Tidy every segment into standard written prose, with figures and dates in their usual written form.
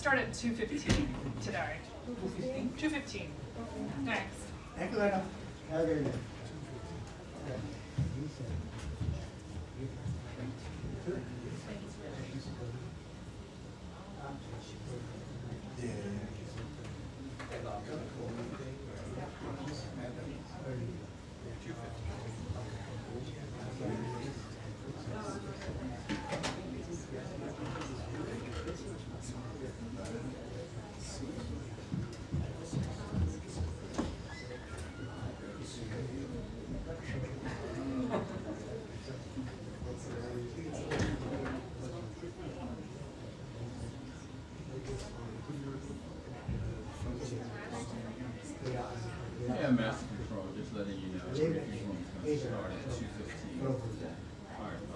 start at 2:15 today. 2:15. Thanks. Thank you, Lena. Have a good day. Yeah, master control, just letting you know. If you want to start at 2:15. All right,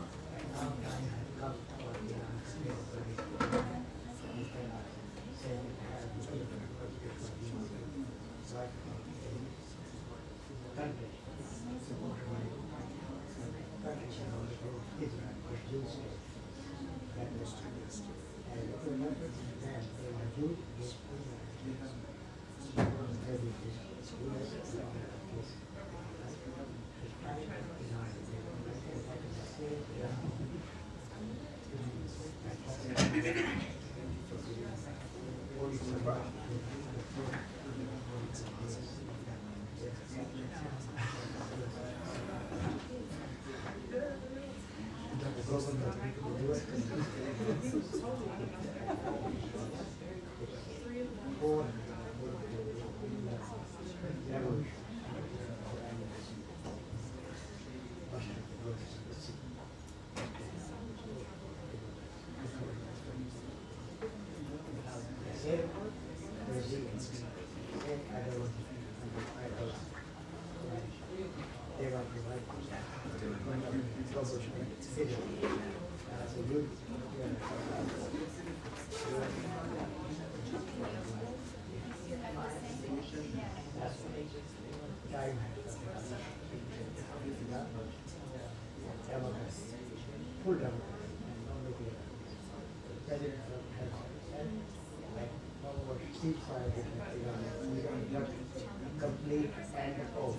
Complete and off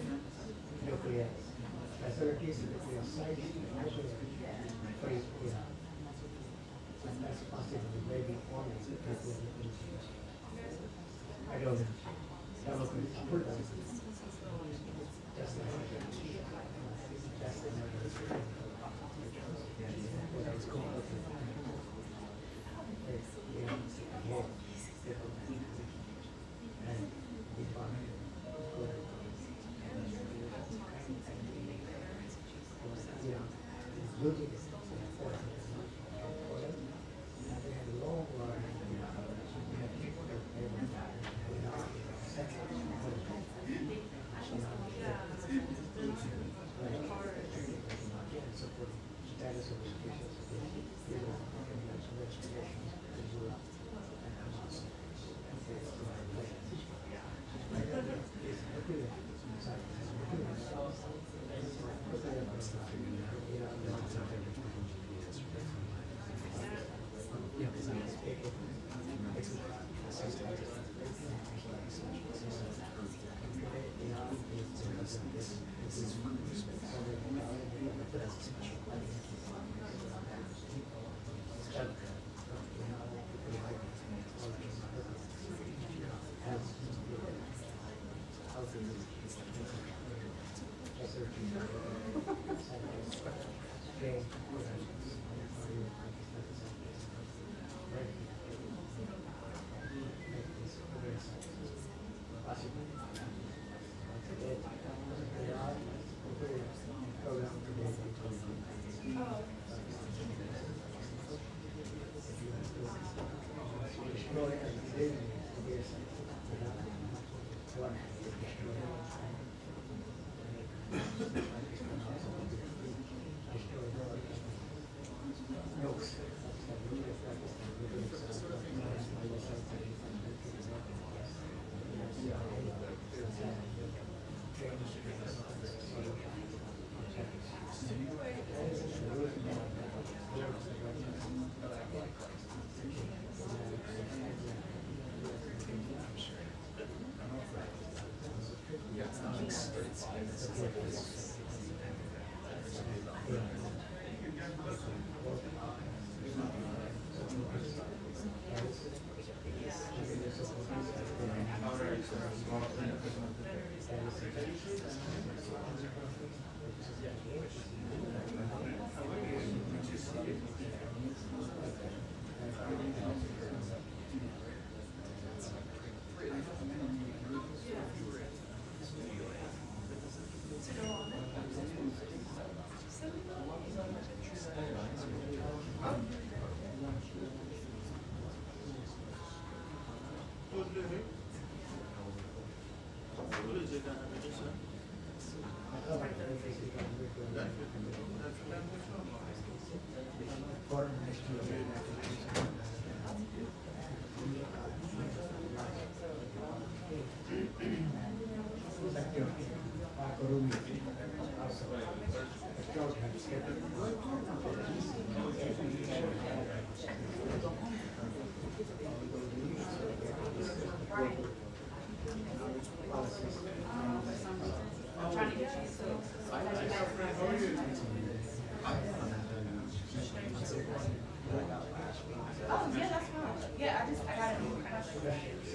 nuclear facilities, nuclear sites, free, and that's possible, maybe only I don't know. Development is full of just like just what I was called.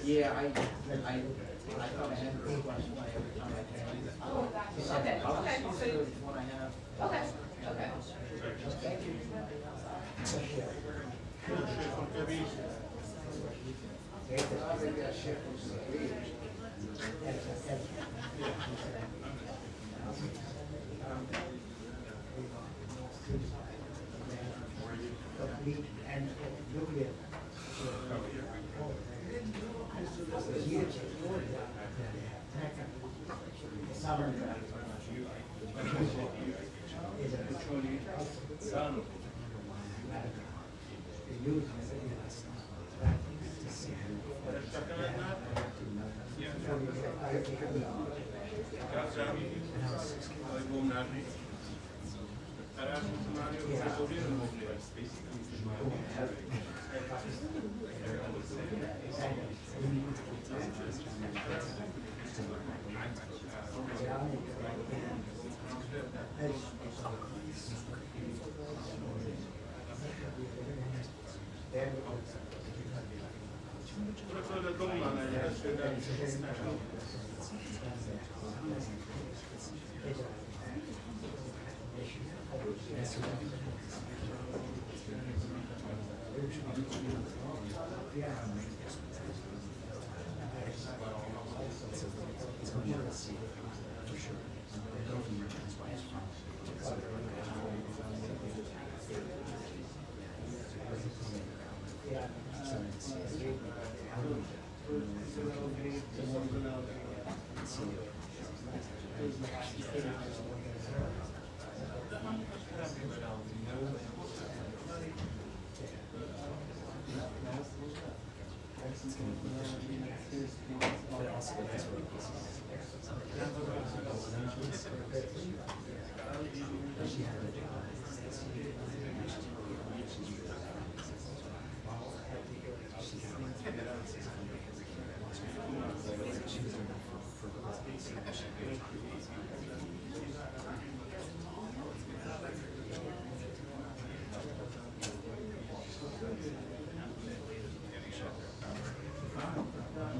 Yeah, I thought I had a question every time I came. Oh, gotcha. Okay, okay. This So, is what I have. okay, okay. Complete and nuclear.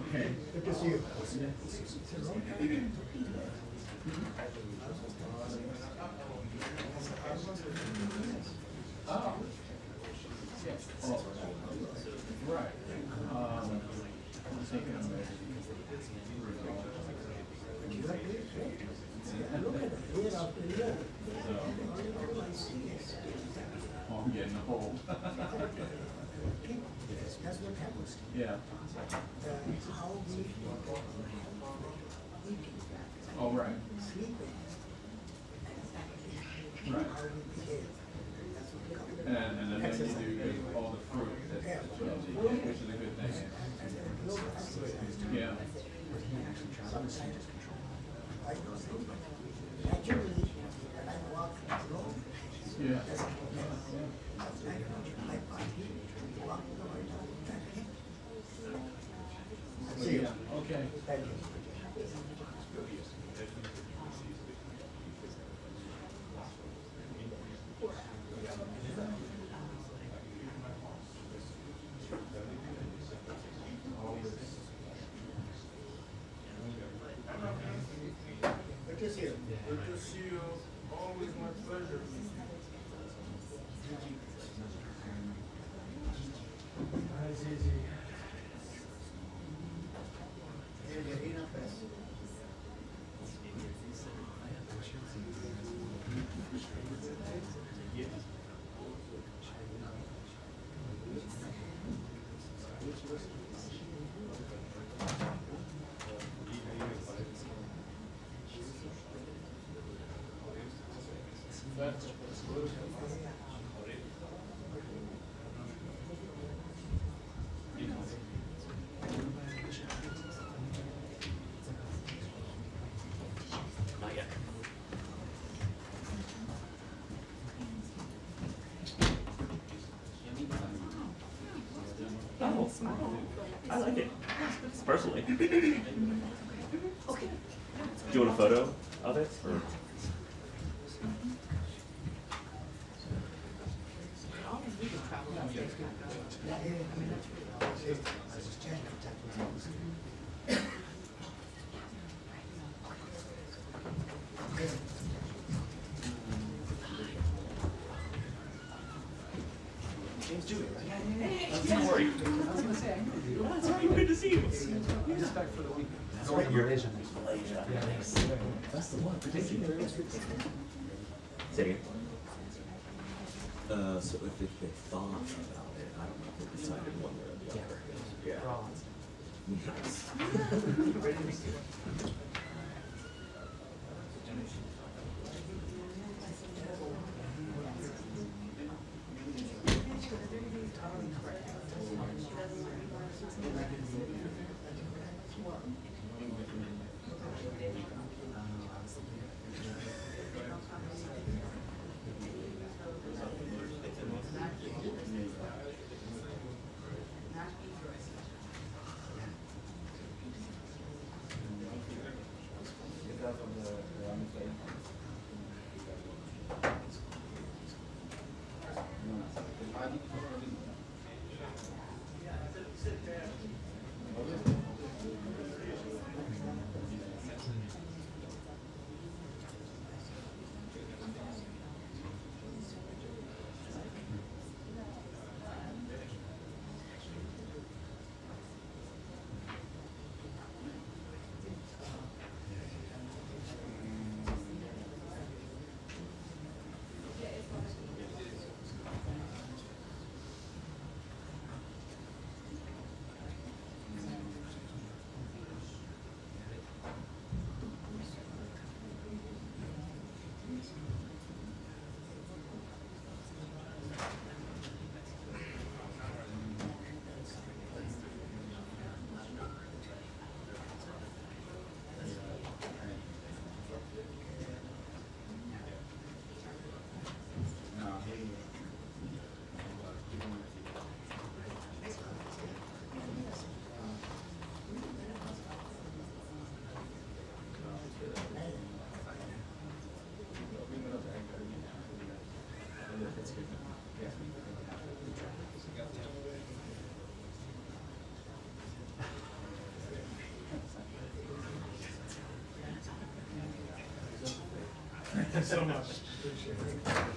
Okay. Good to see you. Oh. Oh, right. I'm thinking of it. Look at it, year after year. Oh, I'm getting old. That's what happens. Yeah. How we eating, Oh, right. sleeping, Right. how we behave. That's what comes. And then you do all the fruit that you eat, which is a good thing. And look, exercise. Yeah. Sometimes I don't think naturally when I walk alone, Yeah. my body walk the way down. Yeah. Okay. Thank you. Good to see you. Good to see you. Always my pleasure. Hi, Zizi. Oh, I like it. Personally. Do you want a photo of it? Or? Don't worry. Good to see you. That's right, Malaysia. That's the one. Say again. So if they thought about it, I don't know if they decided one way or the other. Yeah. Nice. Thank you so much. Appreciate it.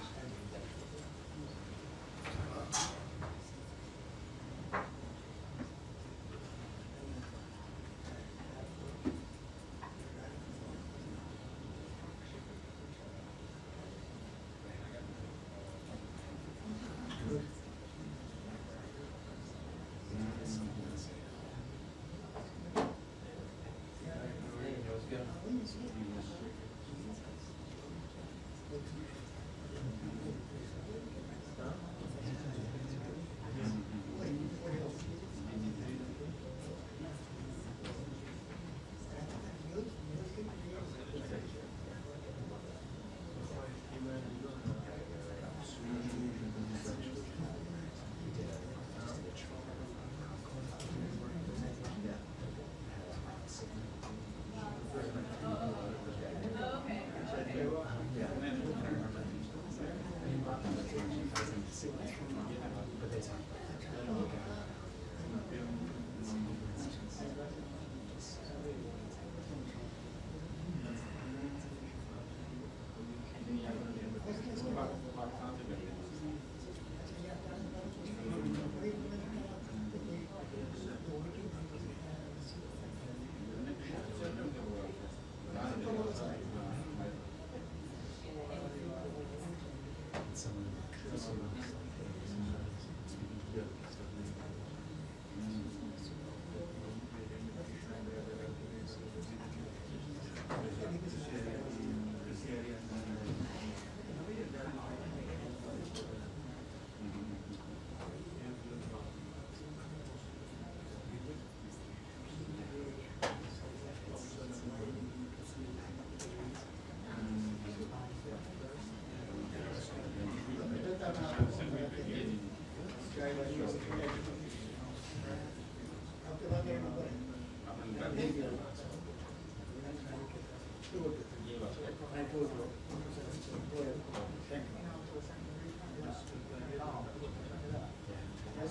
Yes,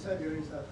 sir, during sir.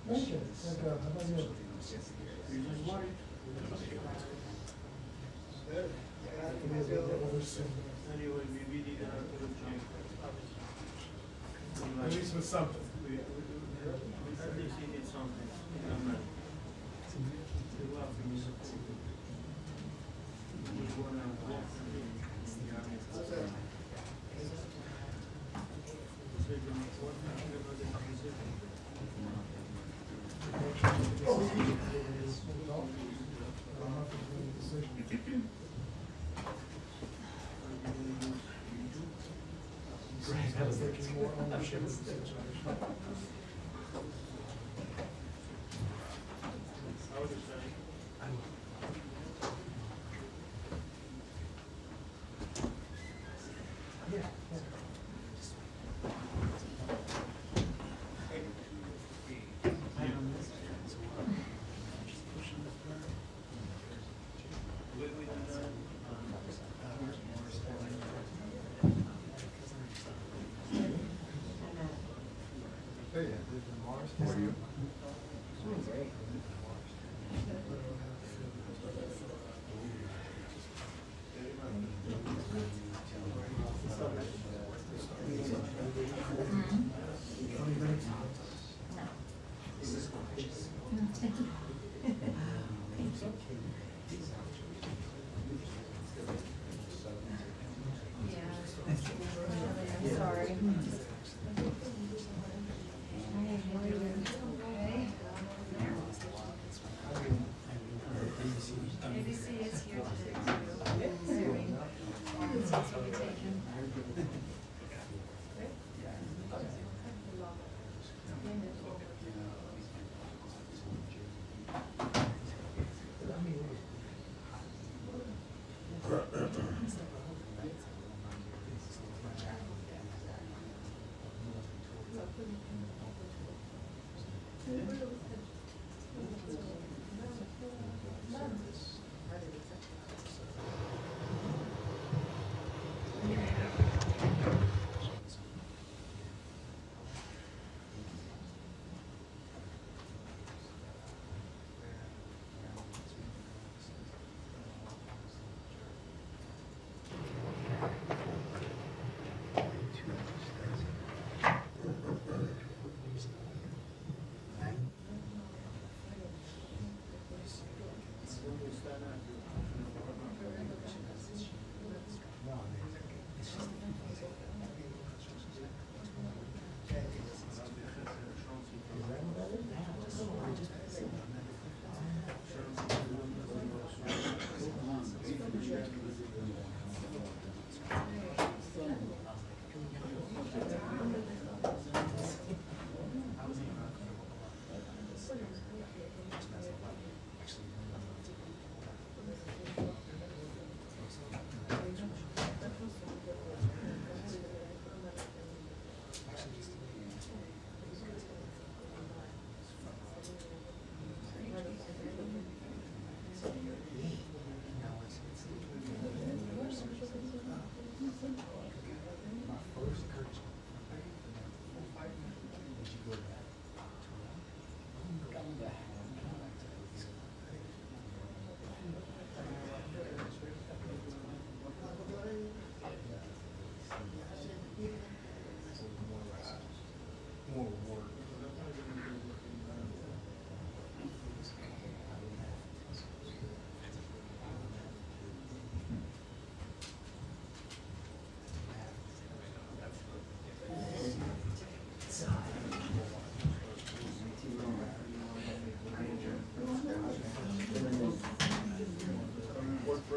Thank you. Thank you. How about you? Anyway, we need at least with something. At least he did something. Amen. We love him. He's one of them. Taking more ownership of the situation. I would say. Yeah. How are you? I'm sorry. ABC is here today too. Suing. Since will be taken.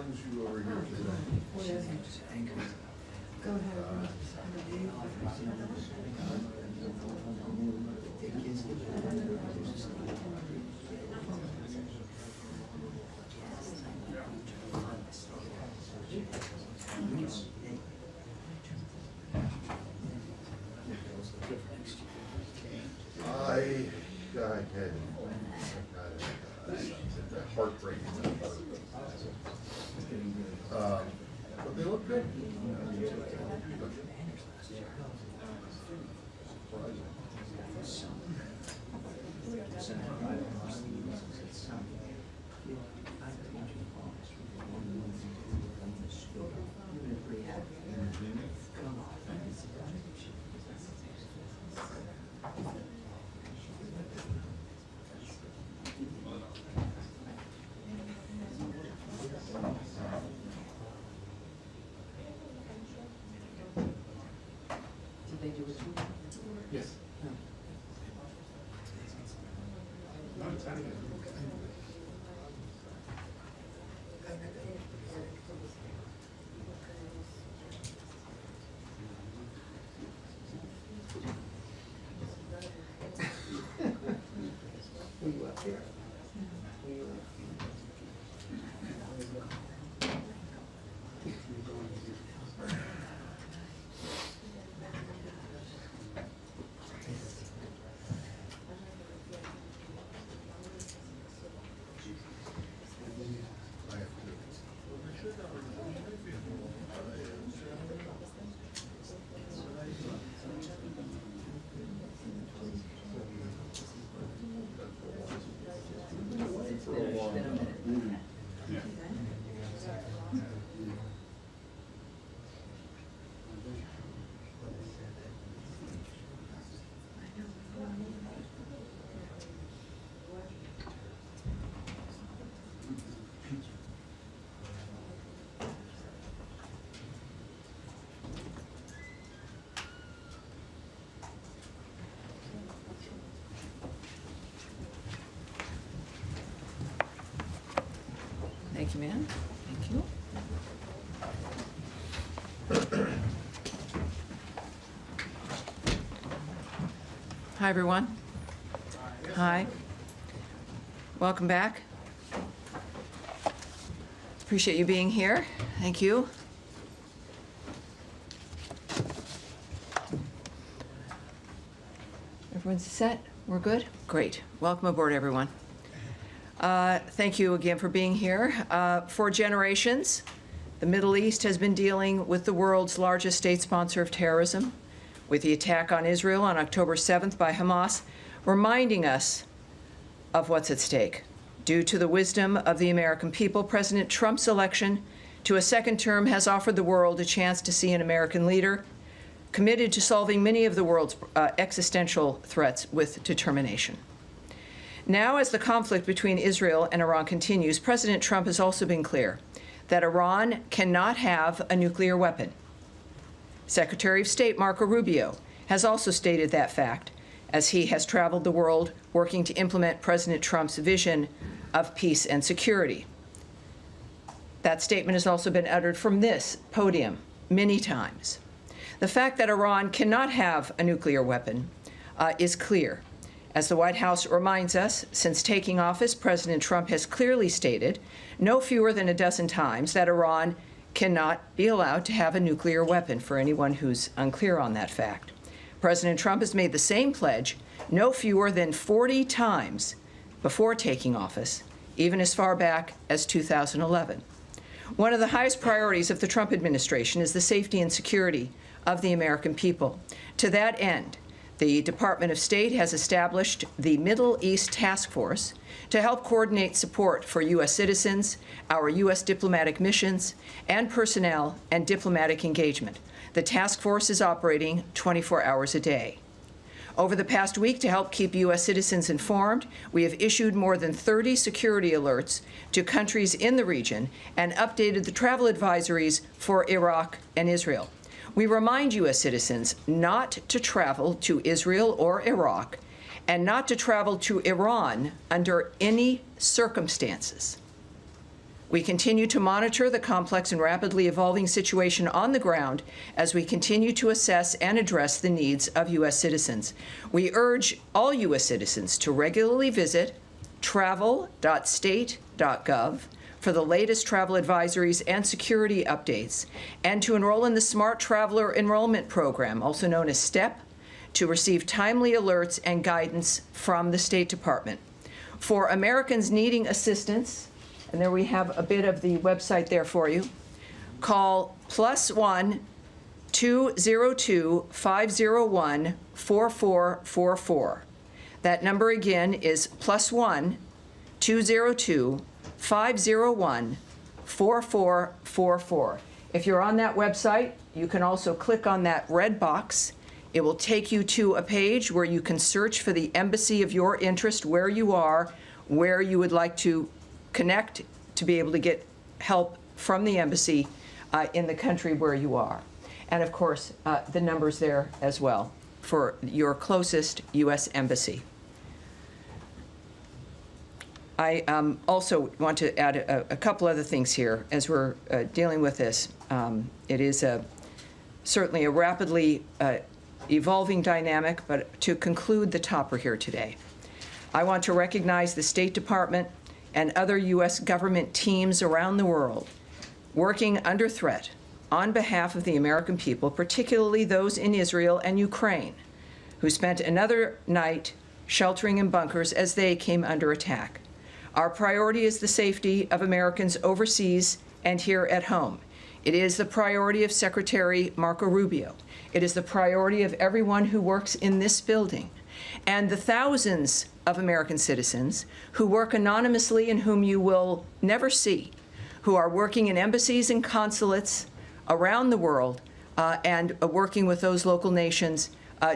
brings you over here today? Go ahead. I had a heartbreaking but they look good. Yes. Were you up there? Were you Thank you, ma'am. Thank you. Hi, everyone. Hi. Welcome back. Appreciate you being here. Thank you. Everyone's set? We're good? Great. Welcome aboard, everyone. Thank you again for being here. For generations, the Middle East has been dealing with the world's largest state sponsor of terrorism, with the attack on Israel on October 7th by Hamas, reminding us of what's at stake. Due to the wisdom of the American people, President Trump's election to a second term has offered the world a chance to see an American leader committed to solving many of the world's existential threats with determination. Now, as the conflict between Israel and Iran continues, President Trump has also been clear that Iran cannot have a nuclear weapon. Secretary of State Marco Rubio has also stated that fact, as he has traveled the world working to implement President Trump's vision of peace and security. That statement has also been uttered from this podium many times. The fact that Iran cannot have a nuclear weapon is clear. As the White House reminds us, since taking office, President Trump has clearly stated no fewer than a dozen times that Iran cannot be allowed to have a nuclear weapon, for anyone who's unclear on that fact. President Trump has made the same pledge no fewer than 40 times before taking office, even as far back as 2011. One of the highest priorities of the Trump administration is the safety and security of the American people. To that end, the Department of State has established the Middle East Task Force to help coordinate support for U.S. citizens, our U.S. diplomatic missions, and personnel and diplomatic engagement. The task force is operating 24 hours a day. Over the past week, to help keep U.S. citizens informed, we have issued more than 30 security alerts to countries in the region and updated the travel advisories for Iraq and Israel. We remind U.S. citizens not to travel to Israel or Iraq and not to travel to Iran under any circumstances. We continue to monitor the complex and rapidly evolving situation on the ground as we continue to assess and address the needs of U.S. citizens. We urge all U.S. citizens to regularly visit travel.state.gov for the latest travel advisories and security updates, and to enroll in the Smart Traveler Enrollment Program, also known as STEP, to receive timely alerts and guidance from the State Department. For Americans needing assistance, and there we have a bit of the website there for you, call +1 202 501 4444. That number again is +1 202 501 4444. If you're on that website, you can also click on that red box. It will take you to a page where you can search for the embassy of your interest, where you are, where you would like to connect to be able to get help from the embassy in the country where you are. And of course, the number's there as well for your closest U.S. embassy. I also want to add a couple other things here as we're dealing with this. It is certainly a rapidly evolving dynamic, but to conclude the topper here today, I want to recognize the State Department and other U.S. government teams around the world working under threat on behalf of the American people, particularly those in Israel and Ukraine, who spent another night sheltering in bunkers as they came under attack. Our priority is the safety of Americans overseas and here at home. It is the priority of Secretary Marco Rubio. It is the priority of everyone who works in this building, and the thousands of American citizens who work anonymously and whom you will never see, who are working in embassies and consulates around the world and working with those local nations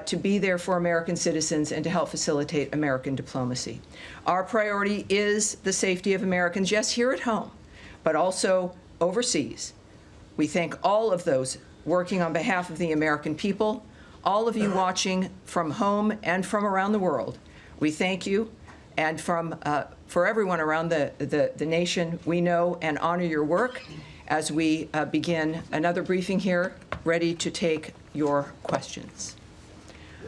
to be there for American citizens and to help facilitate American diplomacy. Our priority is the safety of Americans, yes, here at home, but also overseas. We thank all of those working on behalf of the American people, all of you watching from home and from around the world. We thank you, and for everyone around the nation, we know and honor your work as we begin another briefing here, ready to take your questions.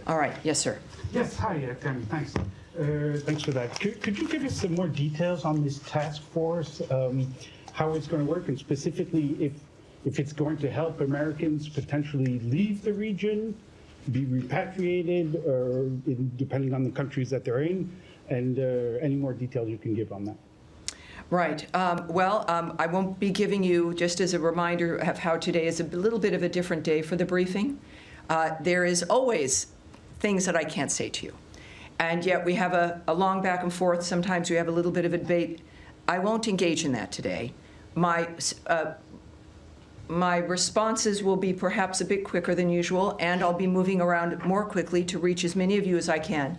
All right, yes, sir. Yes, hi, Tammy, thanks. Thanks for that. Could you give us some more details on this task force, how it's going to work, and specifically if it's going to help Americans potentially leave the region, be repatriated, or depending on the countries that they're in, and any more details you can give on that? Right. I won't be giving you, just as a reminder of how today is a little bit of a different day for the briefing. There is always things that I can't say to you. And yet we have a long back and forth. Sometimes we have a little bit of a debate. I won't engage in that today. My responses will be perhaps a bit quicker than usual, and I'll be moving around more quickly to reach as many of you as I can.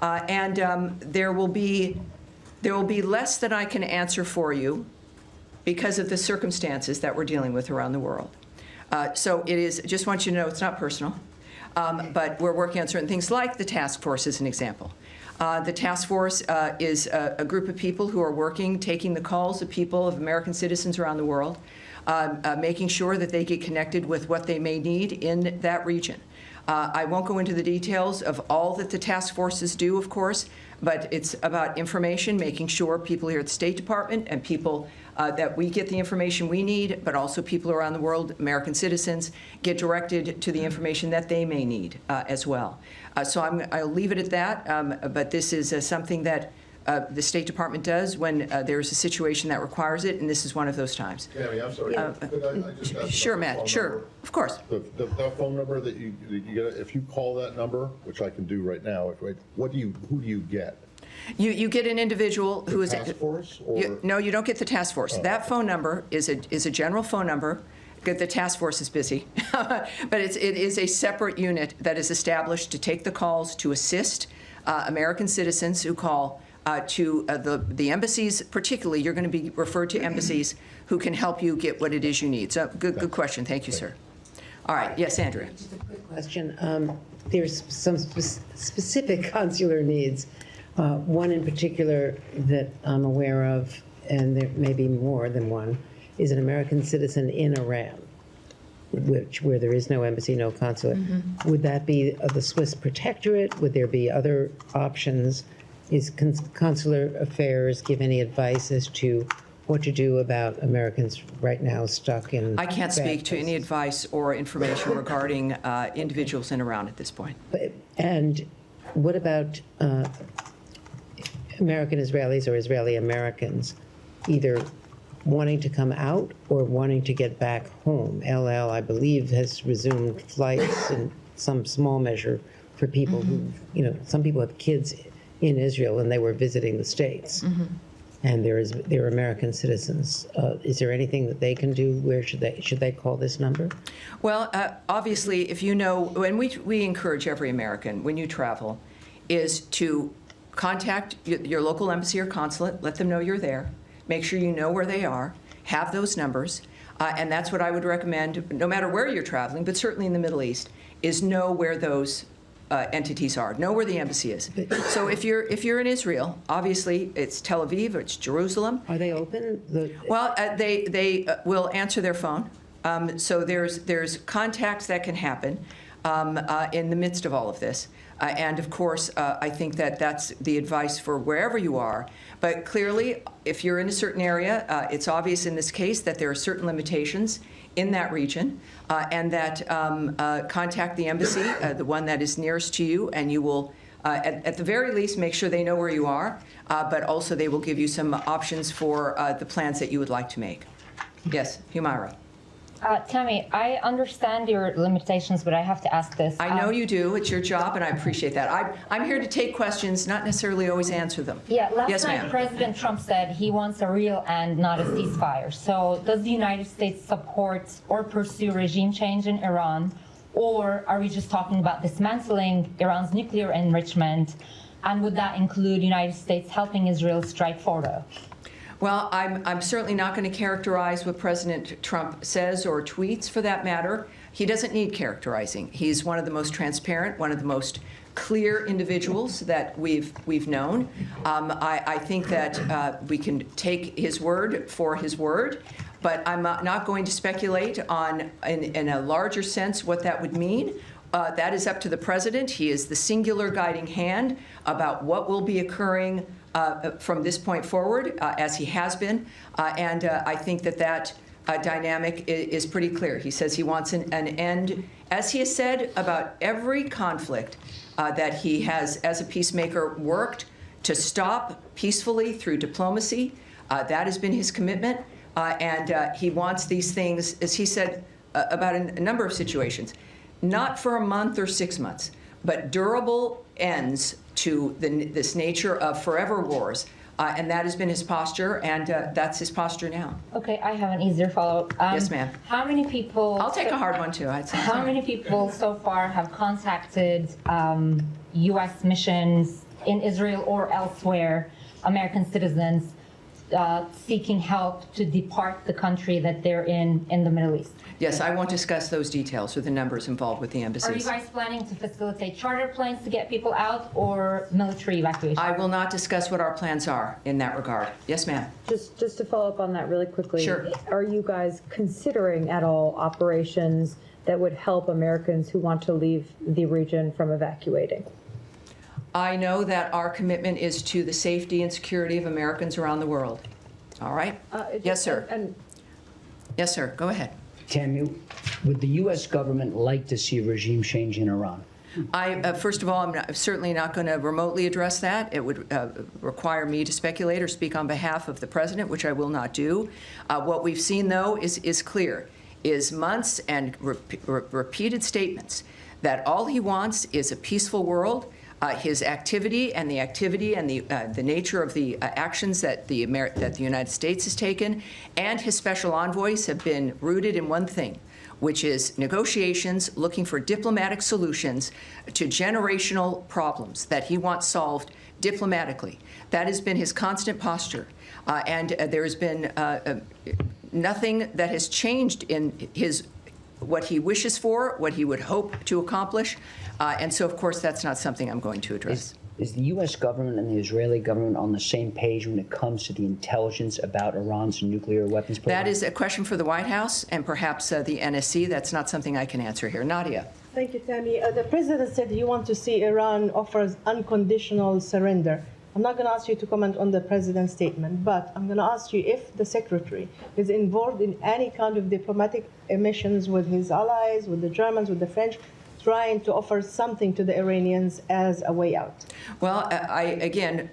There will be less that I can answer for you because of the circumstances that we're dealing with around the world. So it is, just want you to know, it's not personal, but we're working on certain things like the task force as an example. The task force is a group of people who are working, taking the calls of people, of American citizens around the world, making sure that they get connected with what they may need in that region. I won't go into the details of all that the task forces do, of course, but it's about information, making sure people here at the State Department and people that we get the information we need, but also people around the world, American citizens, get directed to the information that they may need as well. So I'll leave it at that, but this is something that the State Department does when there's a situation that requires it, and this is one of those times. Tammy, I'm sorry. Could I just ask Sure, about the Matt, phone sure, number? of course. The phone number that you get, if you call that number, which I can do right now, who do you get? You get an individual who is... The task force? Or? No, you don't get the task force. Oh, that okay. phone number is a general phone number. The task force is busy, but it is a separate unit that is established to take the calls to assist American citizens who call to the embassies. Particularly, you're going to be referred to embassies who can help you get what it is you need. So good question. Thank you, sir. All right. Yes, Andrea. Just a quick question. There's some specific consular needs. One in particular that I'm aware of and there may be more than one, is an American citizen in Iran, where there is no embassy, no consulate. Would that be the Swiss protectorate? Would there be other options? Is consular affairs give any advice as to what to do about Americans right now stuck in? I can't speak to any advice or information regarding individuals in Iran at this point. And what about American Israelis or Israeli Americans either wanting to come out or wanting to get back home? LL, I believe, has resumed flights in some small measure for people who, some people have kids in Israel and they were visiting the States. And they're American citizens. Is there anything that they can do? Where should they call this number? Well, obviously, if you know, and we encourage every American, when you travel, is to contact your local embassy or consulate, let them know you're there, make sure you know where they are, have those numbers, and that's what I would recommend, no matter where you're traveling, but certainly in the Middle East, is know where those entities are, know where the embassy is. So if you're in Israel, obviously it's Tel Aviv or it's Jerusalem. Are they open? Well, they will answer their phone. So there's contacts that can happen in the midst of all of this. And of course, I think that's the advice for wherever you are. But clearly, if you're in a certain area, it's obvious in this case that there are certain limitations in that region, and that contact the embassy, the one that is nearest to you, and you will, at the very least, make sure they know where you are, but also they will give you some options for the plans that you would like to make. Yes, Humaira. Tammy, I understand your limitations, but I have to ask this. I know you do. It's your job, and I appreciate that. I'm here to take questions, not necessarily always answer them. Yeah, last yes, night President Trump said he wants a real end, not a ceasefire. So does the United States support or pursue regime change in Iran, or are we just talking about dismantling Iran's nuclear enrichment, and would that include the United States helping Israel strike Fordo? Well, I'm certainly not going to characterize what President Trump says or tweets, for that matter. He doesn't need characterizing. He's one of the most transparent, one of the most clear individuals that we've known. I think that we can take his word for his word, but I'm not going to speculate on, in a larger sense, what that would mean. That is up to the president. He is the singular guiding hand about what will be occurring from this point forward, as he has been, and I think that dynamic is pretty clear. He says he wants an end, as he has said about every conflict that he has, as a peacemaker, worked to stop peacefully through diplomacy. That has been his commitment, and he wants these things, as he said about a number of situations, not for a month or 6 months, but durable ends to this nature of forever wars. And that has been his posture, and that's his posture now. Okay, I have an easier follow-up. Yes, ma'am. How many people... I'll take a hard one, too. I'd say. How many people so far have contacted U.S. missions in Israel or elsewhere, American citizens, seeking help to depart the country that they're in the Middle East? Yes, I won't discuss those details or the numbers involved with the embassies. Are you guys planning to facilitate charter planes to get people out or military evacuation? I will not discuss what our plans are in that regard. Yes, ma'am. Just to follow up on that really quickly. Sure. Are you guys considering at all operations that would help Americans who want to leave the region from evacuating? I know that our commitment is to the safety and security of Americans around the world. All right? Yes, sir. Yes, sir. Go ahead. Tammy, would the U.S. government like to see a regime change in Iran? First of all, I'm certainly not going to remotely address that. It would require me to speculate or speak on behalf of the president, which I will not do. What we've seen, though, is clear, is months and repeated statements that all he wants is a peaceful world. His activity and the nature of the actions that the United States has taken and his special envoys have been rooted in one thing, which is negotiations, looking for diplomatic solutions to generational problems that he wants solved diplomatically. That has been his constant posture. And there has been nothing that has changed in what he wishes for, what he would hope to accomplish. And so, of course, that's not something I'm going to address. Is the U.S. government and the Israeli government on the same page when it comes to the intelligence about Iran's nuclear weapons program? That is a question for the White House and perhaps the NSC. That's not something I can answer here. Nadia. Thank you, Tammy. The president said he wants to see Iran offers unconditional surrender. I'm not going to ask you to comment on the president's statement, but I'm going to ask you if the secretary is involved in any kind of diplomatic missions with his allies, with the Germans, with the French, trying to offer something to the Iranians as a way out. Well, I, again,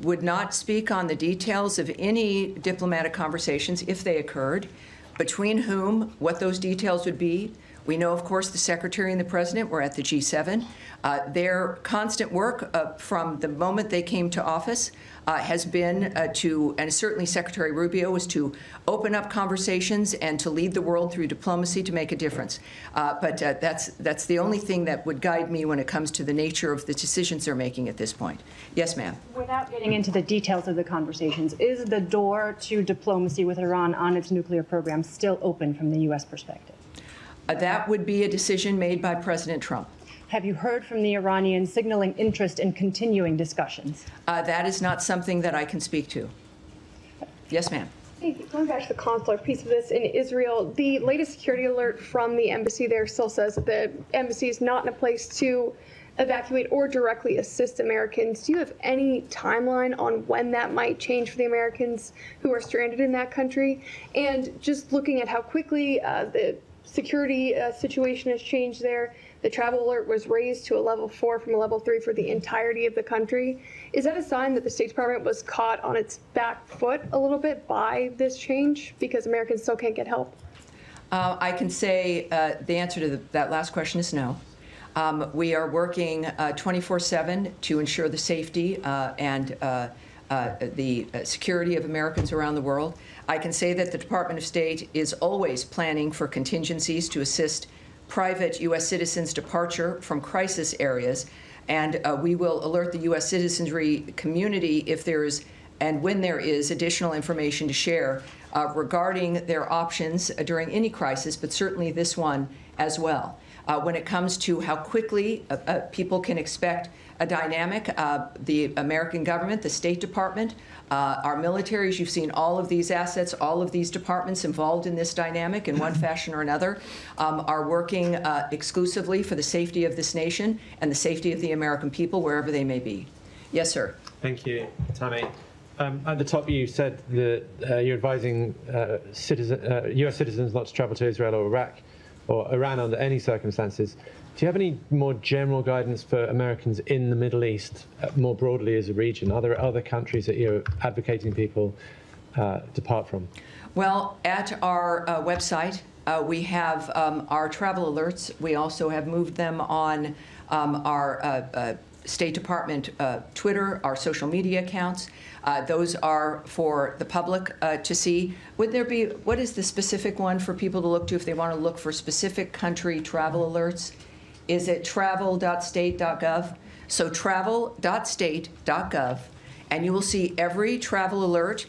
would not speak on the details of any diplomatic conversations, if they occurred, between whom, what those details would be. We know, of course, the Secretary and the President were at the G7. Their constant work from the moment they came to office has been to, and certainly Secretary Rubio, was to open up conversations and to lead the world through diplomacy to make a difference. But that's the only thing that would guide me when it comes to the nature of the decisions they're making at this point. Yes, ma'am. Without getting into the details of the conversations, is the door to diplomacy with Iran on its nuclear program still open from the U.S. perspective? That would be a decision made by President Trump. Have you heard from the Iranians signaling interest in continuing discussions? That is not something that I can speak to. Yes, ma'am. Going back to the consular piece of this in Israel, the latest security alert from the embassy there still says that the embassy is not in a place to evacuate or directly assist Americans. Do you have any timeline on when that might change for the Americans who are stranded in that country? And just looking at how quickly the security situation has changed there, the travel alert was raised to a level 4 from a level 3 for the entirety of the country. Is that a sign that the State Department was caught on its back foot a little bit by this change because Americans still can't get help? I can say the answer to that last question is no. We are working 24/7 to ensure the safety and the security of Americans around the world. I can say that the Department of State is always planning for contingencies to assist private U.S. citizens' departure from crisis areas, and we will alert the U.S. citizenry community if there is and when there is additional information to share regarding their options during any crisis, but certainly this one as well. When it comes to how quickly people can expect a dynamic, the American government, the State Department, our militaries, you've seen all of these assets, all of these departments involved in this dynamic in one fashion or another, are working exclusively for the safety of this nation and the safety of the American people, wherever they may be. Yes, sir. Thank you, Tammy. At the top, you said that you're advising U.S. citizens not to travel to Israel or Iraq or Iran under any circumstances. Do you have any more general guidance for Americans in the Middle East, more broadly as a region? Are there other countries that you're advocating people depart from? Well, at our website, we have our travel alerts. We also have moved them on our State Department Twitter, our social media accounts. Those are for the public to see. Would there be, what is the specific one for people to look to if they want to look for specific country travel alerts? Is it travel.state.gov? So travel.state.gov, and you will see every travel alert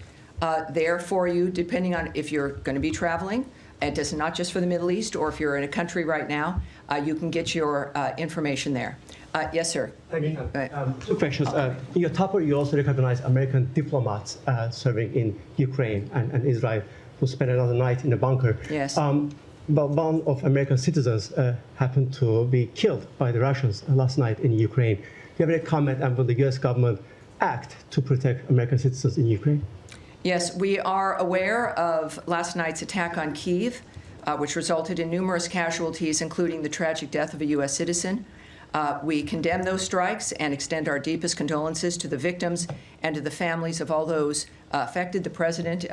there for you, depending on if you're going to be traveling. It does not just for the Middle East, or if you're in a country right now, you can get your information there. Yes, sir. Thank you. Two questions. In your topper, you also recognize American diplomats serving in Ukraine and Israel who spent another night in a bunker. Yes. But one of American citizens happened to be killed by the Russians last night in Ukraine. Do you have any comment, and will the U.S. government act to protect American citizens in Ukraine? Yes, we are aware of last night's attack on Kyiv, which resulted in numerous casualties, including the tragic death of a U.S. citizen. We condemn those strikes and extend our deepest condolences to the victims and to the families of all those affected. The President,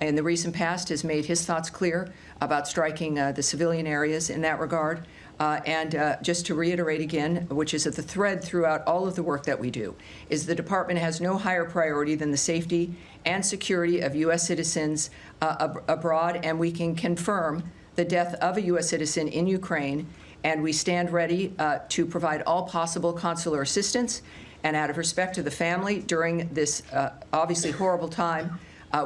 in the recent past, has made his thoughts clear about striking the civilian areas in that regard. And just to reiterate again, which is at the thread throughout all of the work that we do, is the Department has no higher priority than the safety and security of U.S. citizens abroad, and we can confirm the death of a U.S. citizen in Ukraine, and we stand ready to provide all possible consular assistance. And out of respect to the family during this obviously horrible time,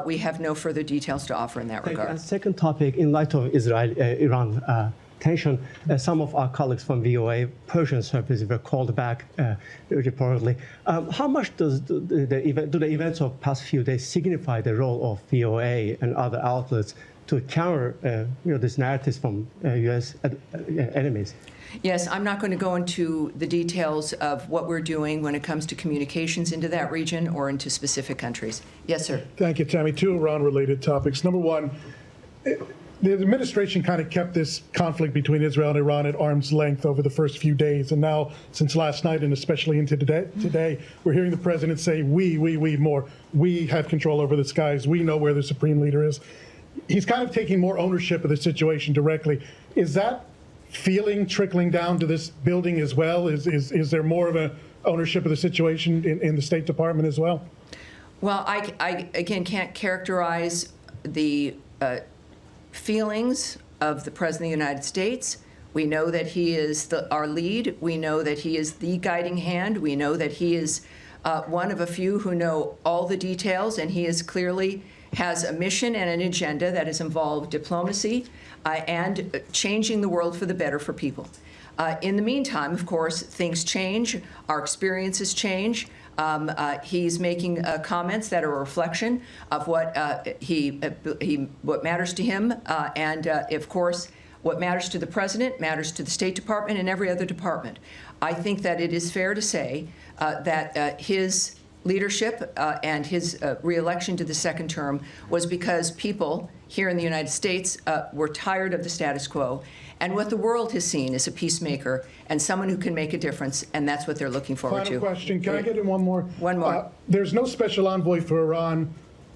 we have no further details to offer in that regard. And second topic, in light of Israel-Iran tension. Some of our colleagues from VOA Persian service were called back reportedly. How much do the events of past few days signify the role of VOA and other outlets to counter these narratives from U.S. enemies? Yes, I'm not going to go into the details of what we're doing when it comes to communications into that region or into specific countries. Yes, sir. Thank you, Tammy. Two Iran-related topics. Number one, the administration kind of kept this conflict between Israel and Iran at arm's length over the first few days. And now, since last night and especially into today, we're hearing the president say, we more. We have control over the skies. We know where the supreme leader is. He's kind of taking more ownership of the situation directly. Is that feeling trickling down to this building as well? Is there more of an ownership of the situation in the State Department as well? Well, I again can't characterize the feelings of the President of the United States. We know that he is our lead. We know that he is the guiding hand. We know that he is one of a few who know all the details, and he is clearly has a mission and an agenda that has involved diplomacy and changing the world for the better for people. In the meantime, of course, things change. Our experiences change. He's making comments that are a reflection of what what matters to him, and of course, what matters to the president matters to the State Department and every other department. I think that it is fair to say that his leadership and his re-election to the second term was because people here in the United States were tired of the status quo. And what the world has seen is a peacemaker and someone who can make a difference, and that's what they're looking forward to. Final question. Can I get in one more? One more. There's no special envoy for Iran.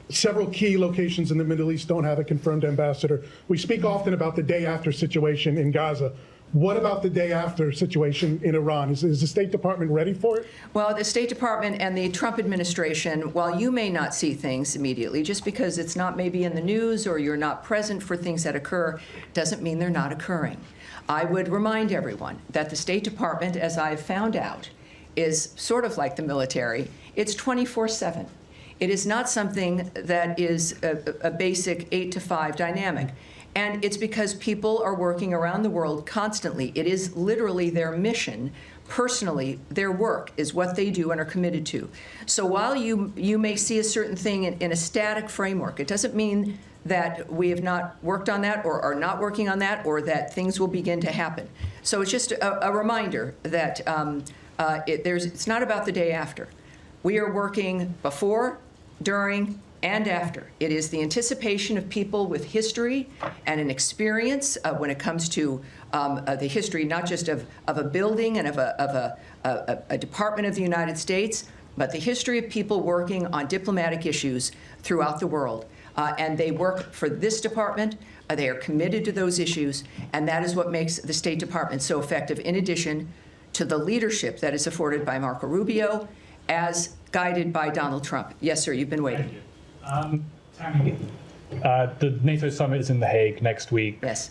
Several key locations in the Middle East don't have a confirmed ambassador. We speak often about the day after situation in Gaza. What about the day after situation in Iran? Is the State Department ready for it? Well, the State Department and the Trump administration, while you may not see things immediately, just because it's not maybe in the news or you're not present for things that occur, doesn't mean they're not occurring. I would remind everyone that the State Department, as I've found out, is sort of like the military. It's 24/7. It is not something that is a basic 8 to 5 dynamic. And it's because people are working around the world constantly. It is literally their mission. Personally, their work is what they do and are committed to. So while you may see a certain thing in a static framework, it doesn't mean that we have not worked on that or are not working on that or that things will begin to happen. So it's just a reminder that it's not about the day after. We are working before, during, and after. It is the anticipation of people with history and an experience when it comes to the history, not just of a building and of a department of the United States, but the history of people working on diplomatic issues throughout the world. And they work for this department. They are committed to those issues, and that is what makes the State Department so effective, in addition to the leadership that is afforded by Marco Rubio, as guided by Donald Trump. Yes, sir, you've been waiting. Tammy, the NATO summit is in The Hague next week. Yes.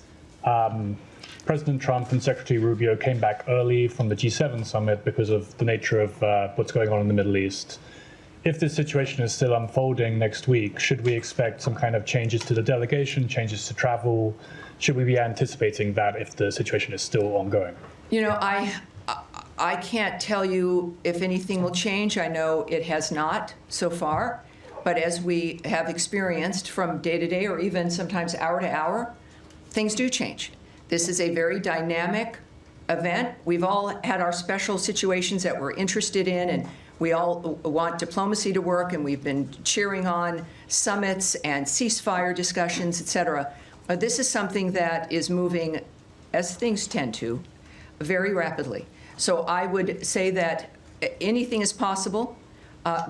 President Trump and Secretary Rubio came back early from the G7 summit because of the nature of what's going on in the Middle East. If this situation is still unfolding next week, should we expect some kind of changes to the delegation, changes to travel? Should we be anticipating that if the situation is still ongoing? You know, I can't tell you if anything will change. I know it has not so far. But as we have experienced from day to day or even sometimes hour to hour, things do change. This is a very dynamic event. We've all had our special situations that we're interested in, and we all want diplomacy to work, and we've been cheering on summits and ceasefire discussions, et cetera. But this is something that is moving, as things tend to, very rapidly. So I would say that anything is possible.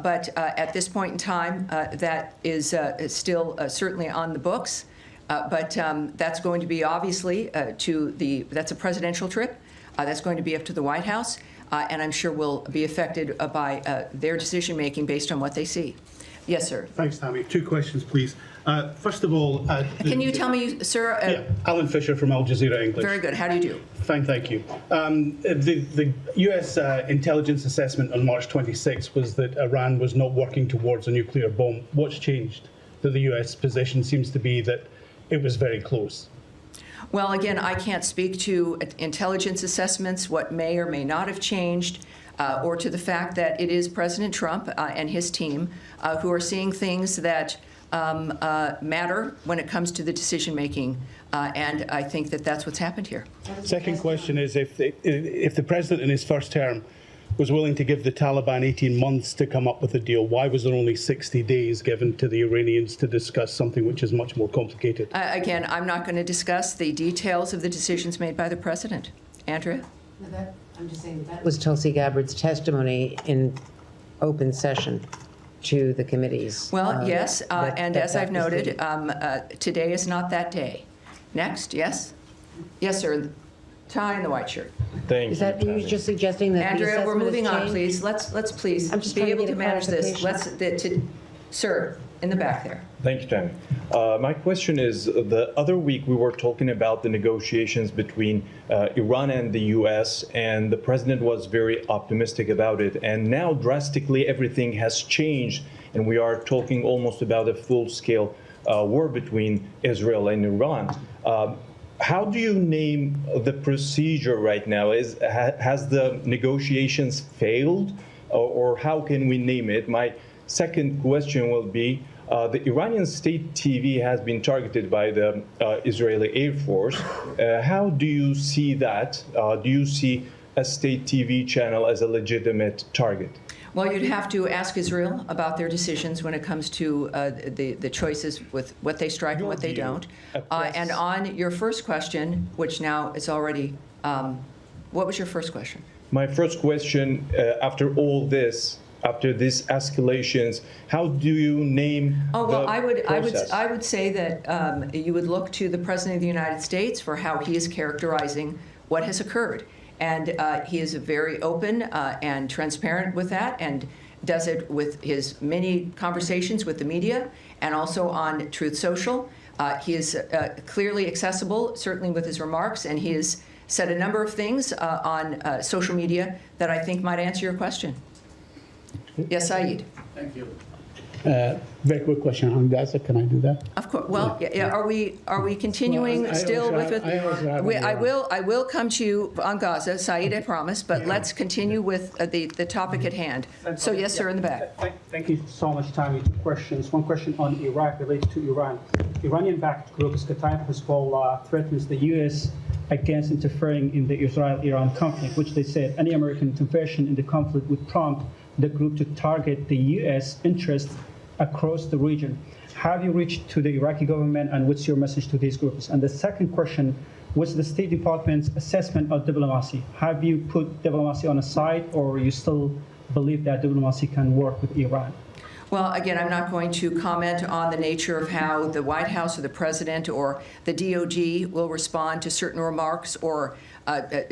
But at this point in time, that is still certainly on the books. But that's going to be obviously that's a presidential trip. That's going to be up to the White House. And I'm sure will be affected by their decision making based on what they see. Yes, sir. Thanks, Tammy. 2 questions, please. First of all, can you tell me, sir? Yeah, Alan Fisher from Al Jazeera English. Very good. How do you do? Fine, thank you. The U.S. intelligence assessment on March 26 was that Iran was not working towards a nuclear bomb. What's changed? That the U.S. position seems to be that it was very close. Well, again, I can't speak to intelligence assessments, what may or may not have changed, or to the fact that it is President Trump and his team who are seeing things that matter when it comes to the decision-making, and I think that that's what's happened here. Second question is, if the president in his first term was willing to give the Taliban 18 months to come up with a deal, why was there only 60 days given to the Iranians to discuss something which is much more complicated? Again, I'm not going to discuss the details of the decisions made by the president. Andrea? I'm just saying that was Tulsi Gabbard's testimony in open session to the committees. Well, yes, and as I've noted, today is not that day. Next, yes? Yes, sir. Tie and the white shirt. Thank you. Is that you just suggesting that Andrea, the we're moving on, changed? please. Let's please I'm just be trying to able get to a manage this. clarification. Sir, in the back there. Thank you, Tammy. My question is, the other week we were talking about the negotiations between Iran and the U.S., and the president was very optimistic about it. And now drastically everything has changed, and we are talking almost about a full-scale war between Israel and Iran. How do you name the procedure right now? Has the negotiations failed, or how can we name it? My second question will be, the Iranian state TV has been targeted by the Israeli Air Force. How do you see that? Do you see a state TV channel as a legitimate target? Well, you'd have to ask Israel about their decisions when it comes to the choices with what they strike and what they don't. And on your first question, which now is already, what was your first question? My first question, after all this, after these escalations, how do you name the process? I would say that you would look to the President of the United States for how he is characterizing what has occurred. And he is very open and transparent with that, and does it with his many conversations with the media and also on Truth Social. He is clearly accessible, certainly with his remarks, and he has said a number of things on social media that I think might answer your question. Yes, Saeed. Thank you. Very quick question on Gaza. Can I do that? Of course. Well, yeah. Are we continuing Well, still with? I will come to you on Gaza, Saeed. I promise. But let's continue with the topic at hand. So yes, sir, in the back. Thank you so much, Tammy. Two questions. One question on Iraq related to Iran. Iranian-backed group Qatar Hezbollah threatens the U.S. against interfering in the Israel-Iran conflict, which they said any American intervention in the conflict would prompt the group to target the U.S. interests across the region. Have you reached to the Iraqi government, and what's your message to these groups? And the second question, what's the State Department's assessment of diplomacy? Have you put diplomacy on a side, or you still believe that diplomacy can work with Iran? Well, again, I'm not going to comment on the nature of how the White House or the President or the DOD will respond to certain remarks or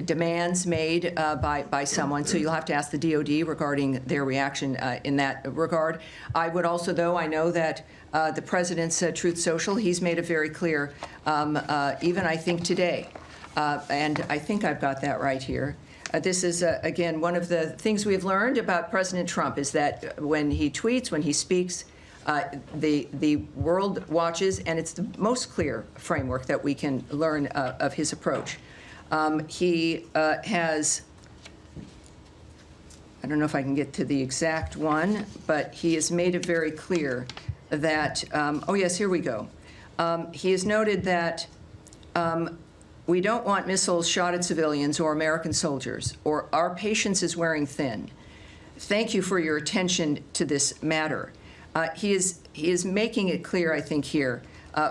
demands made by someone. So you'll have to ask the DOD regarding their reaction in that regard. I would also, though, I know that the President's Truth Social, he's made it very clear, even I think today, and I think I've got that right here. This is, again, one of the things we've learned about President Trump is that when he tweets, when he speaks, the world watches, and it's the most clear framework that we can learn of his approach. He has, I don't know if I can get to the exact one, but he has made it very clear that, oh yes, here we go. He has noted that we don't want missiles shot at civilians or American soldiers, or our patience is wearing thin. Thank you for your attention to this matter. He is making it clear, I think, here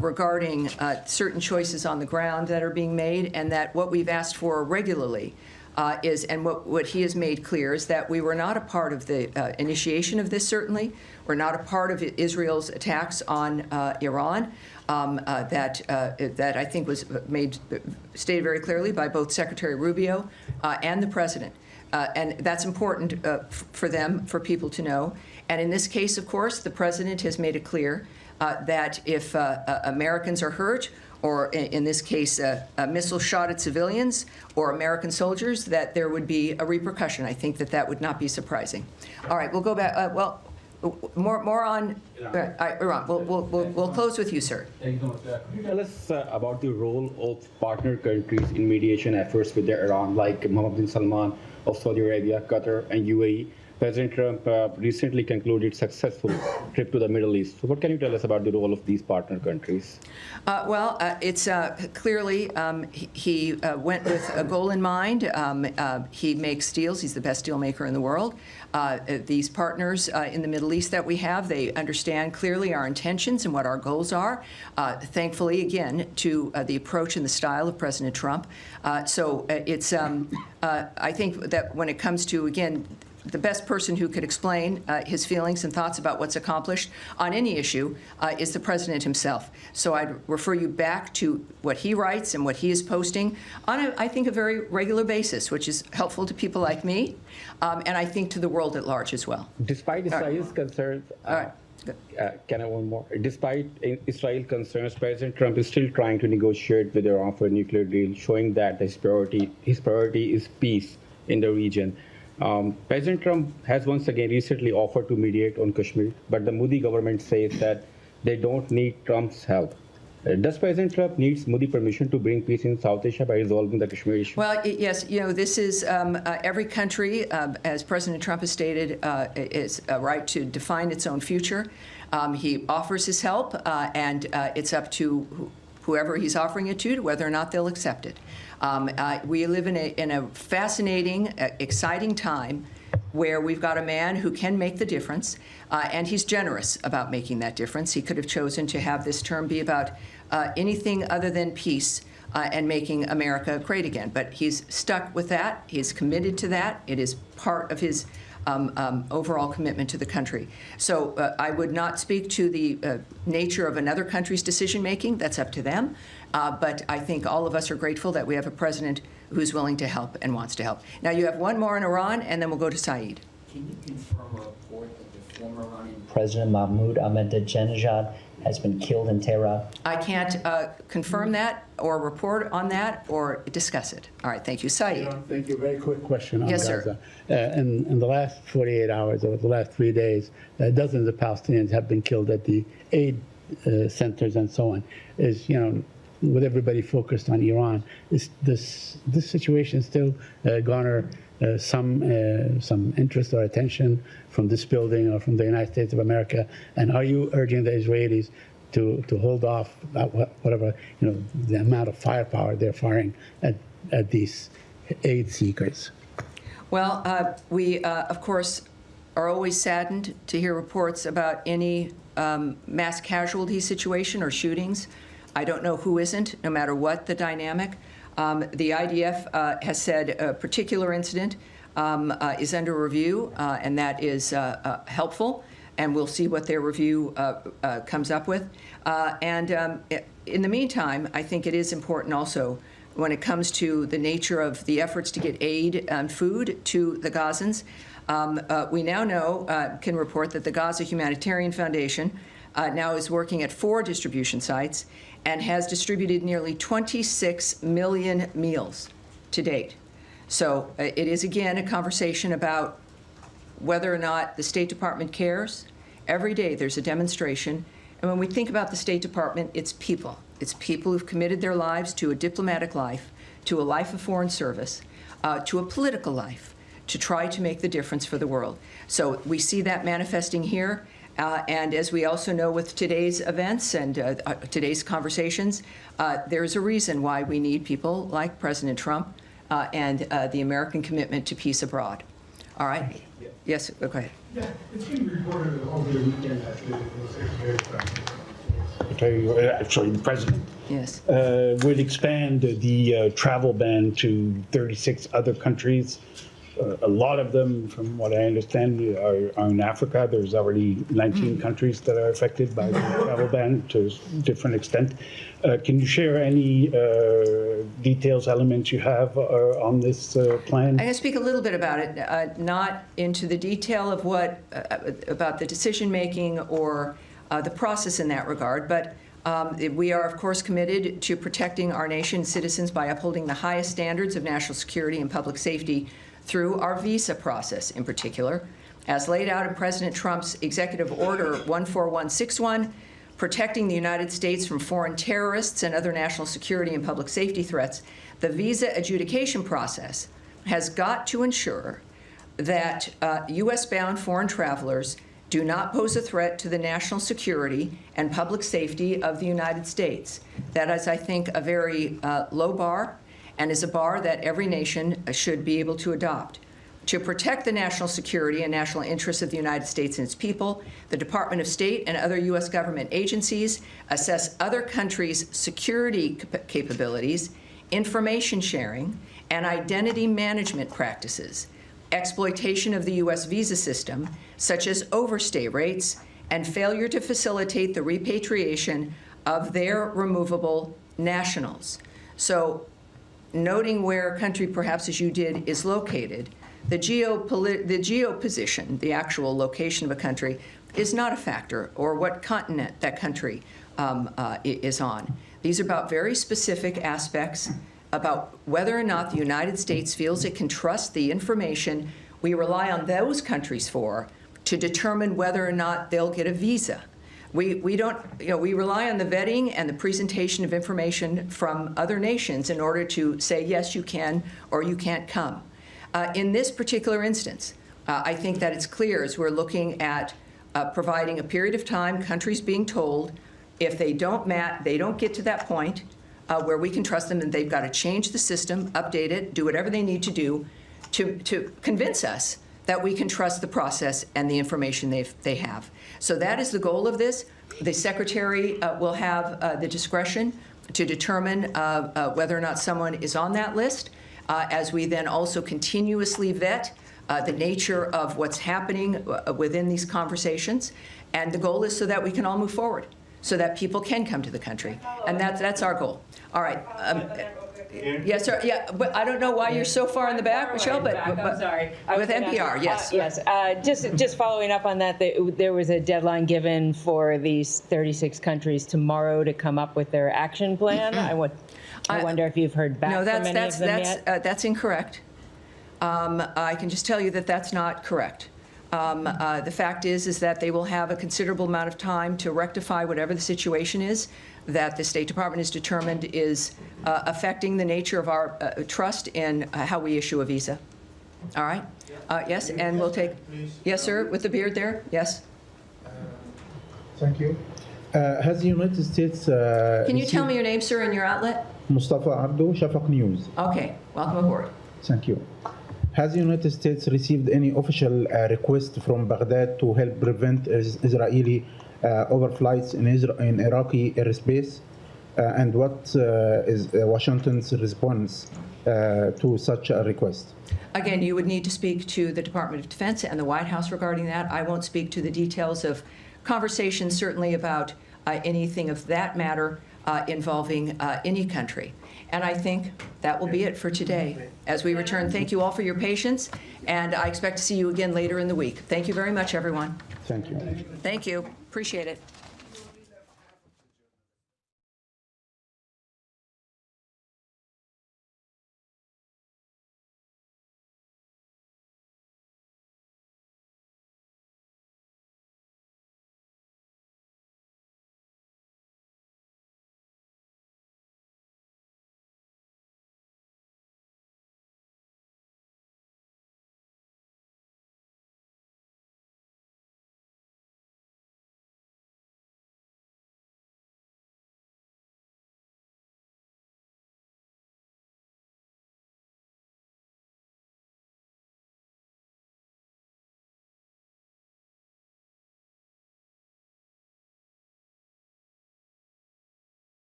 regarding certain choices on the ground that are being made, and that what we've asked for regularly is, and what he has made clear, is that we were not a part of the initiation of this, certainly. We're not a part of Israel's attacks on Iran. That I think was stated very clearly by both Secretary Rubio and the President. And that's important for them, for people to know. And in this case, of course, the President has made it clear that if Americans are hurt, or in this case, a missile shot at civilians or American soldiers, that there would be a repercussion. I think that that would not be surprising. All right, we'll go back. Well, More on Iran. We'll close with you, sir. Thank you so much. Could you tell us about the role of partner countries in mediation efforts with Iran, like Mohammed bin Salman of Saudi Arabia, Qatar, and UAE? President Trump recently concluded successful trip to the Middle East. So what can you tell us about the role of these partner countries? It's clearly he went with a goal in mind. He makes deals. He's the best deal maker in the world. These partners in the Middle East that we have, they understand clearly our intentions and what our goals are. Thankfully, again, to the approach and the style of President Trump. I think that when it comes to, again, the best person who could explain his feelings and thoughts about what's accomplished on any issue is the president himself. So I'd refer you back to what he writes and what he is posting on, I think, a very regular basis, which is helpful to people like me, and I think to the world at large as well. Despite Israel's concerns, can I one more? Despite Israel concerns, President Trump is still trying to negotiate with Iran for a nuclear deal, showing that his priority is peace in the region. President Trump has once again recently offered to mediate on Kashmir, but the Modi government says that they don't need Trump's help. Does President Trump need Modi permission to bring peace in South Asia by resolving the Kashmir issue? Well, yes, this is every country, as President Trump has stated, is a right to define its own future. He offers his help, and it's up to whoever he's offering it to whether or not they'll accept it. We live in a fascinating, exciting time where we've got a man who can make the difference, and he's generous about making that difference. He could have chosen to have this term be about anything other than peace and making America great again. But he's stuck with that. He's committed to that. It is part of his overall commitment to the country. So I would not speak to the nature of another country's decision-making. That's up to them. But I think all of us are grateful that we have a president who's willing to help and wants to help. Now, you have one more in Iran, and then we'll go to Saeed. Can you confirm a report that the former Iranian President Mahmoud Ahmadinejad has been killed in Tehran? I can't confirm that or report on that or discuss it. All right, thank you. Saeed. Thank you. Very quick question on Yes, Gaza. sir. In the last 48 hours, or the last 3 days, dozens of Palestinians have been killed at the aid centers and so on. With everybody focused on Iran, this situation still garner some interest or attention from this building or from the United States of America? And are you urging the Israelis to hold off whatever the amount of firepower they're firing at these aid seekers? Well, we of course are always saddened to hear reports about any mass casualty situation or shootings. I don't know who isn't, no matter what the dynamic. The IDF has said a particular incident is under review, and that is helpful, and we'll see what their review comes up with. In the meantime, I think it is important also when it comes to the nature of the efforts to get aid and food to the Gazans. We now know, can report that the Gaza Humanitarian Foundation now is working at 4 distribution sites and has distributed nearly 26 million meals to date. So it is, again, a conversation about whether or not the State Department cares. Every day there's a demonstration. And when we think about the State Department, it's people. It's people who've committed their lives to a diplomatic life, to a life of foreign service, to a political life, to try to make the difference for the world. So we see that manifesting here. And as we also know with today's events and today's conversations, there's a reason why we need people like President Trump and the American commitment to peace abroad. All right? Yes, go ahead. Yeah, it's been reported over the weekend that the President will expand the travel ban to 36 other countries. A lot of them, from what I understand, are in Africa. There's already 19 countries that are affected by the travel ban to a different extent. Can you share any details, elements you have on this plan? I'm going to speak a little bit about it, not into the detail of what about the decision-making or the process in that regard, but we are, of course, committed to protecting our nation's citizens by upholding the highest standards of national security and public safety through our visa process in particular. as laid out in President Trump's Executive Order 14161, protecting the United States from foreign terrorists and other national security and public safety threats, the visa adjudication process has got to ensure that U.S.-bound foreign travelers do not pose a threat to the national security and public safety of the United States. That is, I think, a very low bar, and is a bar that every nation should be able to adopt. To protect the national security and national interests of the United States and its people, the Department of State and other U.S. government agencies assess other countries' security capabilities, information sharing, and identity management practices, exploitation of the U.S. visa system, such as overstay rates, and failure to facilitate the repatriation of their removable nationals. So, noting where a country, perhaps as you did, is located, the geo position, the actual location of a country, is not a factor, or what continent that country is on. These are about very specific aspects about whether or not the United States feels it can trust the information we rely on those countries for to determine whether or not they'll get a visa. We don't, we rely on the vetting and the presentation of information from other nations in order to say, yes, you can, or you can't come. In this particular instance, I think that it's clear as we're looking at providing a period of time, countries being told if they don't get to that point where we can trust them, and they've got to change the system, update it, do whatever they need to do to convince us that we can trust the process and the information they have. So that is the goal of this. The Secretary will have the discretion to determine whether or not someone is on that list, as we then also continuously vet the nature of what's happening within these conversations. And the goal is so that we can all move forward, so that people can come to the country. And that's our goal. All right. Yes, sir. Yeah, but I don't know why you're so far in the back, Michelle, but I'm sorry. With NPR, yes. Yes. Just following up on that, there was a deadline given for these 36 countries tomorrow to come up with their action plan. I wonder if you've heard back from any of them yet? That's incorrect. I can just tell you that that's not correct. The fact is that they will have a considerable amount of time to rectify whatever the situation is that the State Department has determined is affecting the nature of our trust in how we issue a visa. All right? Yes, and we'll take, yes, sir, with the beard there, yes. Thank you. Has the United States... Can you tell me your name, sir, and your outlet? Mustafa Abdo, Shafaq News. Okay, welcome aboard. Thank you. Has the United States received any official request from Baghdad to help prevent Israeli overflights in Iraqi airspace? And what is Washington's response to such a request? Again, you would need to speak to the Department of Defense and the White House regarding that. I won't speak to the details of conversations, certainly about anything of that matter involving any country. And I think that will be it for today. As we return, thank you all for your patience, and I expect to see you again later in the week. Thank you very much, everyone. Thank you. Thank you. Appreciate it.